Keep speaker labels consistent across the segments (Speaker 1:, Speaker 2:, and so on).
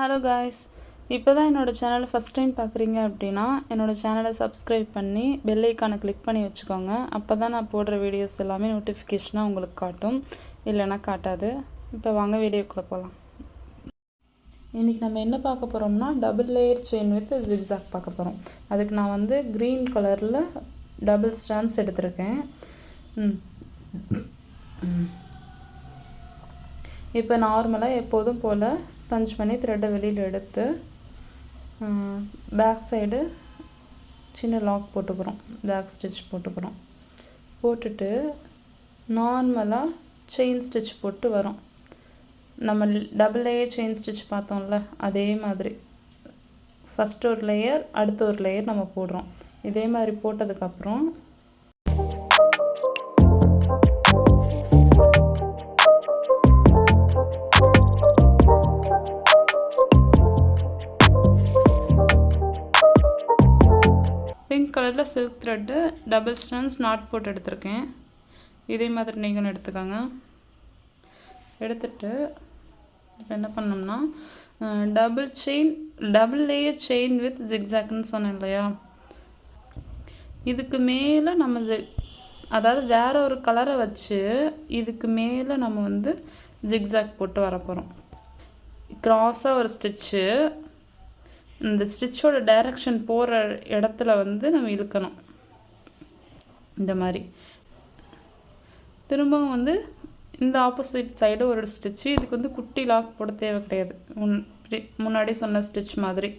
Speaker 1: Hello guys, இப்போ தான் என்னோடய சேனலை ஃபஸ்ட் டைம் பார்க்குறீங்க அப்படின்னா என்னோடய சேனலை சப்ஸ்கிரைப் பண்ணி பெல் ஐக்கானை கிளிக் பண்ணி வச்சுக்கோங்க. அப்போ தான் நான் போடுற வீடியோஸ் எல்லாமே நோட்டிஃபிகேஷனாக உங்களுக்கு காட்டும், இல்லைன்னா காட்டாது. இப்போ வாங்க வீடியோக்குள்ளே போகலாம். இன்றைக்கி நம்ம என்ன பார்க்க போகிறோம்னா double layer chain with zigzag பார்க்க போகிறோம். அதுக்கு நான் வந்து க்ரீன் கலரில் டபுள் ஸ்டாண்ட்ஸ் எடுத்திருக்கேன். இப்போ நார்மலாக எப்போதும் போல் ஸ்பஞ்ச் பண்ணி த்ரெட்டை வெளியில் எடுத்து பேக் சைடு சின்ன லாக் போட்டுக்கிறோம், பேக் ஸ்டிச் போட்டுக்கிறோம். போட்டுட்டு நார்மலாக செயின் ஸ்டிச் போட்டு வரோம். நம்ம டபுள் லேயர் செயின் ஸ்டிச் பார்த்தோம்ல, அதே மாதிரி ஃபஸ்ட்டு ஒரு லேயர் அடுத்த ஒரு லேயர் நம்ம போடுறோம். இதே மாதிரி போட்டதுக்கப்புறம் பிங்க் கலரில் silk thread double stands not போட்டு எடுத்திருக்கேன். இதே மாதிரி நீங்களும் எடுத்துக்கோங்க. எடுத்துட்டு இப்போ என்ன பண்ணோம்னா டபுள் லேயர் செயின் வித் ஜிக்ஸாக்னு சொன்னேன் இல்லையா, இதுக்கு மேலே நம்ம அதாவது வேற ஒரு கலரை வச்சு இதுக்கு மேலே நம்ம வந்து ஜிக்ஸாக் போட்டு வர போகிறோம். க்ராஸாக ஒரு ஸ்டிச்சு, இந்த ஸ்டிச்சோட டைரக்ஷன் போகிற இடத்துல வந்து நம்ம இழுக்கணும். இந்த மாதிரி திரும்பவும் வந்து இந்த ஆப்போசிட் சைடு ஒரு ஸ்டிச்சு. இதுக்கு வந்து குட்டி லாக் போட தேவை கிடையாது. முன்னாடி சொன்ன ஸ்டிச் மாதிரி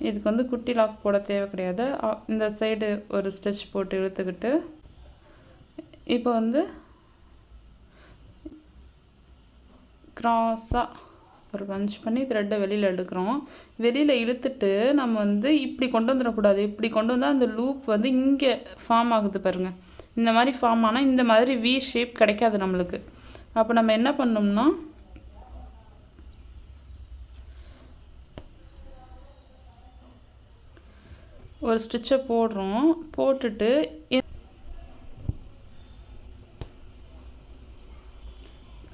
Speaker 1: இதுக்கு வந்து குட்டி லாக் போட தேவை கிடையாது. இந்த சைடு ஒரு ஸ்டிச் போட்டு இழுத்துக்கிட்டு இப்போ வந்து க்ராஸாக ஒரு பஞ்ச் பண்ணி த்ரெட்டை வெளியில் எடுக்கிறோம். வெளியில் இழுத்துட்டு நம்ம வந்து இப்படி கொண்டு வந்துடக்கூடாது. இப்படி கொண்டு வந்தால் அந்த லூப் வந்து இங்கே ஃபார்ம் ஆகுது பாருங்கள். இந்த மாதிரி ஃபார்ம் ஆனால் இந்த மாதிரி வி ஷேப் கிடைக்காது நம்மளுக்கு. அப்போ நம்ம என்ன பண்ணோம்னா ஒரு ஸ்டிச்சை போடுறோம். போட்டுட்டு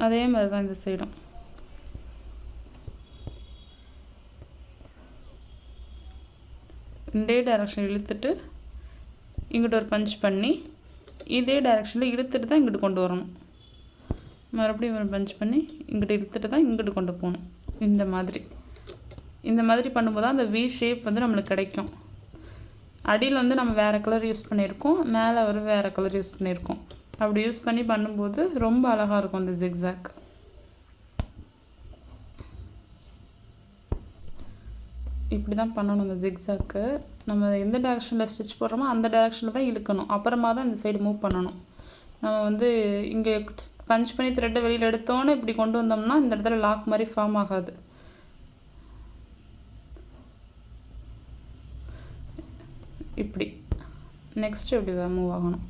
Speaker 1: அதே மாதிரி தான் இந்த சைடும் இதே டைரக்ஷன் இழுத்துட்டு இங்கிட்ட ஒரு பஞ்ச் பண்ணி இதே டைரக்ஷனில் இழுத்துட்டு தான் இங்கிட்டு கொண்டு வரணும். மறுபடியும் ஒரு பஞ்ச் பண்ணி இங்கிட்ட இழுத்துட்டு தான் இங்கிட்டு கொண்டு போகணும். இந்த மாதிரி பண்ணும்போது தான் அந்த வி ஷேப் வந்து நம்மளுக்கு கிடைக்கும். அடியில் வந்து நம்ம வேறு கலர் யூஸ் பண்ணியிருக்கோம், மேலே ஒரு வேறு கலர் யூஸ் பண்ணியிருக்கோம். அப்படி யூஸ் பண்ணி பண்ணும்போது ரொம்ப அழகாக இருக்கும் இந்த ஜிக்ஸாக். இப்படி தான் பண்ணணும். இந்த ஜிக்ஸாக்கு நம்ம எந்த டைரக்ஷனில் ஸ்டிச் போடுறோமோ அந்த டைரக்ஷனில் தான் இழுக்கணும். அப்புறமா தான் இந்த சைடு மூவ் பண்ணணும். நம்ம வந்து இங்கே பஞ்ச் பண்ணி த்ரெட்டை வெளியில் எடுத்தோன்னே இப்படி கொண்டு வந்தோம்னா இந்த இடத்துல லாக் மாதிரி ஃபார்ம் ஆகாது. இப்படி நெக்ஸ்ட்டு இப்படி மூவ் ஆகணும்.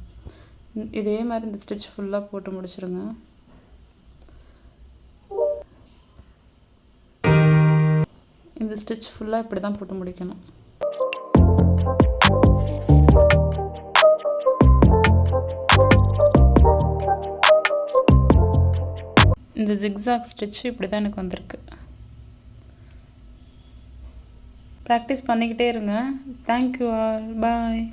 Speaker 1: இதே மாதிரி இந்த ஸ்டிச் ஃபுல்லாக போட்டு முடிச்சிருங்க. இந்த ஸ்டிச் ஃபுல்லாக இப்படி தான் போட்டு முடிக்கணும். இந்த ஜிக்ஸாக் ஸ்டிச் இப்படி தான் எனக்கு வந்திருக்கு. ப்ராக்டிஸ் பண்ணிக்கிட்டே இருங்க. தேங்க்யூ ஆல், பாய்.